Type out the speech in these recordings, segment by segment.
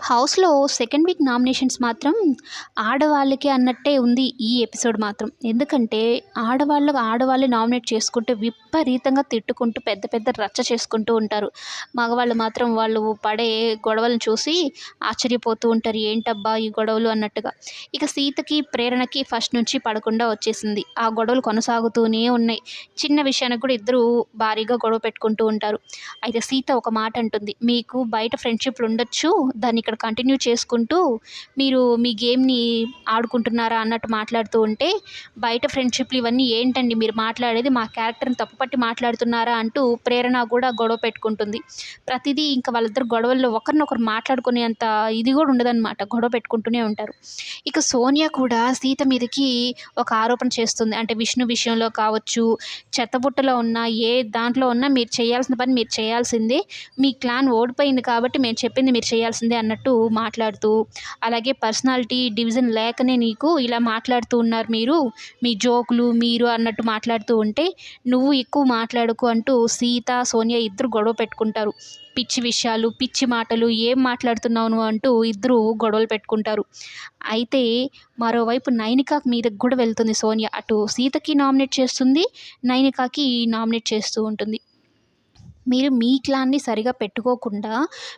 హౌస్‌లో second week nominations మాత్రం ఆడవాళ్ళకే అన్నట్టే ఉంది ఈ ఎపిసోడ్ మాత్రం. ఎందుకంటే ఆడవాళ్ళే నామినేట్ చేసుకుంటే విపరీతంగా తిట్టుకుంటూ పెద్ద పెద్ద రచ్చ చేసుకుంటూ ఉంటారు. మగవాళ్ళు మాత్రం వాళ్ళు పడే గొడవలను చూసి ఆశ్చర్యపోతూ ఉంటారు. ఏంటబ్బా ఈ గొడవలు అన్నట్టుగా. ఇక సీతకి, ప్రేరణకి ఫస్ట్ నుంచి పడకుండా వచ్చేసింది. ఆ గొడవలు కొనసాగుతూనే ఉన్నాయి. చిన్న విషయానికి కూడా ఇద్దరు భారీగా గొడవ పెట్టుకుంటూ ఉంటారు. అయితే సీత ఒక మాట అంటుంది. మీకు బయట ఫ్రెండ్‌షిప్‌లు ఉండొచ్చు. దాన్ని ఇక్కడ కంటిన్యూ చేసుకుంటూ మీరు మీ గేమ్‌ని ఆడుకుంటున్నారా అన్నట్టు మాట్లాడుతూ ఉంటే, బయట ఫ్రెండ్‌షిప్‌లు ఇవన్నీ ఏంటండి మీరు మాట్లాడేది? మా క్యారెక్టర్‌ని తప్పుపట్టి మాట్లాడుతున్నారా అంటూ ప్రేరణ కూడా గొడవ పెట్టుకుంటుంది. ప్రతిదీ ఇంక వాళ్ళిద్దరు గొడవల్లో ఒకరినొకరు మాట్లాడుకునేంత ఇది కూడా ఉండదనమాట. గొడవ పెట్టుకుంటూనే ఉంటారు. ఇక సోనియా కూడా సీత మీదకి ఒక ఆరోపణ చేస్తుంది. అంటే విష్ణు విషయంలో కావచ్చు, చెత్తబుట్టలో ఉన్న ఏ దాంట్లో ఉన్నా మీరు చేయాల్సిన పని మీరు చేయాల్సిందే. మీ క్లాన్ ఓడిపోయింది కాబట్టి మేము చెప్పింది మీరు చేయాల్సిందే అన్నట్టు మాట్లాడుతూ, అలాగే పర్సనాలిటీ డివిజన్ లేకనే నీకు ఇలా మాట్లాడుతూ ఉన్నారు మీరు. మీ జోకులు మీరు అన్నట్టు మాట్లాడుతూ ఉంటే, నువ్వు ఎక్కువ మాట్లాడకు అంటూ సీత, సోనియా ఇద్దరు గొడవ పెట్టుకుంటారు. పిచ్చి విషయాలు, పిచ్చి మాటలు ఏం మాట్లాడుతున్నావు నువ్వు అంటూ ఇద్దరు గొడవలు పెట్టుకుంటారు. అయితే మరోవైపు నైనిక మీదకి కూడా వెళ్తుంది సోనియా. అటు సీతకి నామినేట్ చేస్తుంది, నైనికకి నామినేట్ చేస్తూ ఉంటుంది. మీరు మీ క్లాన్‌ని సరిగా పెట్టుకోకుండా,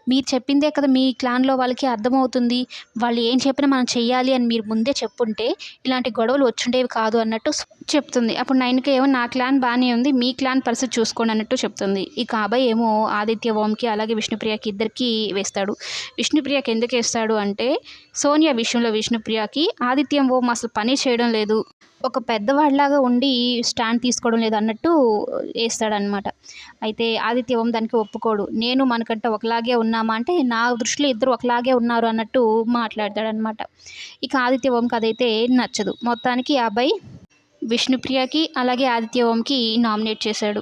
మీరు చెప్పిందే కదా మీ క్లాన్‌లో వాళ్ళకి అర్థమవుతుంది. వాళ్ళు ఏం చెప్పినా మనం చెయ్యాలి అని మీరు ముందే చెప్పుంటే, ఇలాంటి గొడవలు వచ్చుండేవి కాదు అన్నట్టు చెప్తుంది. అప్పుడు నైనిక ఏమో నా క్లాన్ బానే ఉంది. మీ క్లాన్ పరిస్థితి చూసుకోండి అన్నట్టు చెప్తుంది. ఇక అభయ్ ఏమో ఆదిత్య ఓంకి అలాగే విష్ణుప్రియకి ఇద్దరికీ వేస్తాడు. విష్ణుప్రియకి ఎందుకేస్తాడు అంటే, సోనియా విషయంలో విష్ణుప్రియకి ఆదిత్య ఓం అసలు పనే చేయడం లేదు. ఒక పెద్దవాడిలాగా ఉండి స్టాండ్ తీసుకోవడం లేదు అన్నట్టు ఏస్తాడనమాట. అయితే ఆదిత్య ఓం దానికి ఒప్పుకోడు. నేను మనకంట ఒకలాగే ఉన్నామా అంటే, నా దృష్టిలో ఇద్దరు ఒకలాగే ఉన్నారు అన్నట్టు మాట్లాడతాడనమాట. ఇక ఆదిత్య ఓంకి అదైతే నచ్చదు. మొత్తానికి అభయ్ విష్ణుప్రియకి అలాగే ఆదిత్య ఓంకి నామినేట్ చేశాడు.